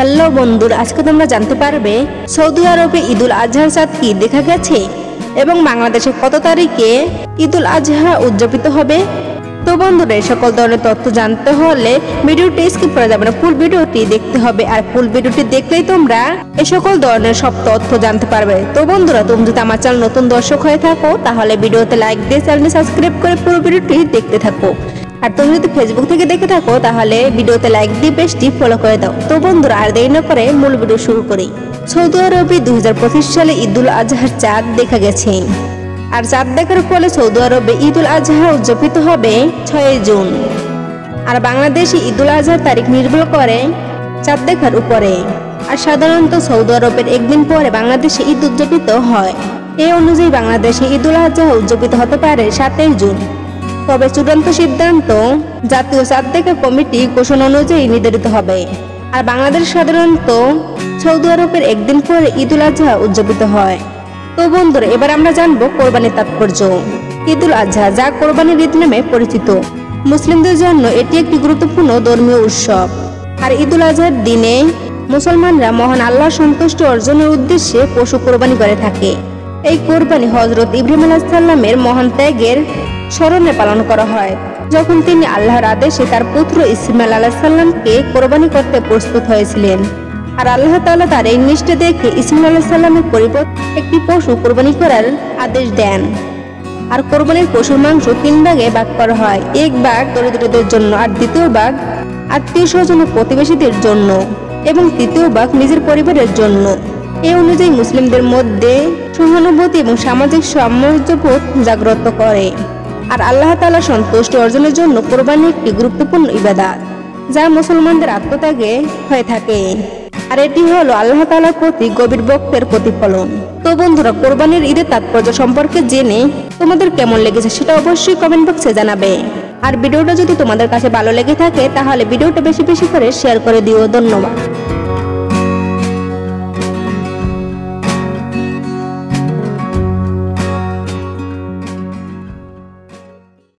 Hello বন্ধুরা, আজকে তোমরা জানতে পারবে সৌদি আরবে ঈদুল আজহার চাঁদ কি দেখা গেছে এবং বাংলাদেশে কত তারিখে ঈদুল আজহা উদযাপিত হবে। তো বন্ধুরা, এই সকল ধরনের তথ্য জানতে হলে ভিডিওটি স্কিপ করা যাবে না, ফুল ভিডিওটি দেখতে হবে। আর ফুল ভিডিওটি দেখলেই তোমরা এই সকল ধরনের সব তথ্য জানতে পারবে। তো বন্ধুরা, তুমি যদি আমার চ্যানেল নতুন দর্শক হয়ে থাকো তাহলে ভিডিওতে লাইক দিয়ে চ্যানেলটি সাবস্ক্রাইব করে পুরো ভিডিওটি দেখতে থাকো। আর তুমি যদি ফেসবুক থেকে দেখে থাকো তাহলে ভিডিওতে লাইক দিয়ে পেজটি ফলো করে দাও। তো বন্ধুরা, আর দেরি না করে মূল ভিডিও শুরু করি। সৌদি আরবে 2025 সালে ঈদুল আজহার চাঁদ দেখা গেছে। আর চাঁদ দেখার ফলে সৌদি আরবে ঈদুল আজহা উদযাপিত হবে 6 জুন। আর বাংলাদেশে ঈদুল আজহার তারিখ নির্ভর করে চাঁদ দেখার উপরে। আর সাধারণত সৌদি আরবের একদিন পরে বাংলাদেশে ঈদ উদযাপিত হয়। এই অনুযায়ী বাংলাদেশে ঈদুল আজহা উদযাপিত হতে পারে 7 জুন। তবে চূড়ান্ত সিদ্ধান্ত জাতীয় চাঁদ দেখা কমিটি ঘোষণা অনুযায়ী নির্ধারিত হবে। আর বাংলাদেশ সাধারণত সৌদি আরবের একদিন পরে ঈদুল আজহা উদযাপিত হয়। তো বন্ধুরা, এবার আমরা জানবো কোরবানির তাৎপর্য। ঈদুল আজহা, যা কোরবানির ঈদ নামে পরিচিত, মুসলিমদের জন্য এটি একটি গুরুত্বপূর্ণ ধর্মীয় উৎসব। আর ঈদুল আজহার দিনে মুসলমানরা মহান আল্লাহর সন্তুষ্টি অর্জনের উদ্দেশ্যে পশু কোরবানি করে থাকে। এই কোরবানি হযরত ইব্রাহিম আলাইহিস সালামের মহান ত্যাগের স্মরণে পালন করা হয়, যখন তিনি আল্লাহর আদেশে তার পুত্র ইসমাইল আলাইহিস সালামকে কোরবানি করতে প্রস্তুত হয়েছিলেন। আর আল্লাহ তাআলা তার এই নিষ্ঠা দেখে ইসমাইল আলাইহিস সালামের পরিবর্তে একটি পশু কোরবানি করার আদেশ দেন। আর কোরবানির পশুর মাংস 3 ভাগে ভাগ করা হয়। এক ভাগ দরিদ্রদের জন্য, আর দ্বিতীয় ভাগ আত্মীয় স্বজন ও প্রতিবেশীদের জন্য, এবং তৃতীয় ভাগ নিজের পরিবারের জন্য। এই অনুযায়ী মুসলিমদের মধ্যে সহানুভূতি এবং সামাজিক সামঞ্জস্যবোধ জাগ্রত করে। আর আল্লাহ তাআলা সন্তুষ্টি অর্জনের জন্য কোরবানি একটি গুরুত্বপূর্ণ ইবাদত, যা মুসলমানদের আত্মত্যাগে হয়ে থাকে। আর এটি হলো আল্লাহ তাআলার প্রতি গভীর ভক্তের প্রতিফলন। তো বন্ধুরা, কোরবানির ঈদের তাৎপর্য সম্পর্কে জেনে তোমাদের কেমন লেগেছে সেটা অবশ্যই কমেন্ট বক্সে জানাবে। আর ভিডিওটা যদি তোমাদের কাছে ভালো লেগে থাকে তাহলে ভিডিওটা বেশি বেশি করে শেয়ার করে দিও। ধন্যবাদ।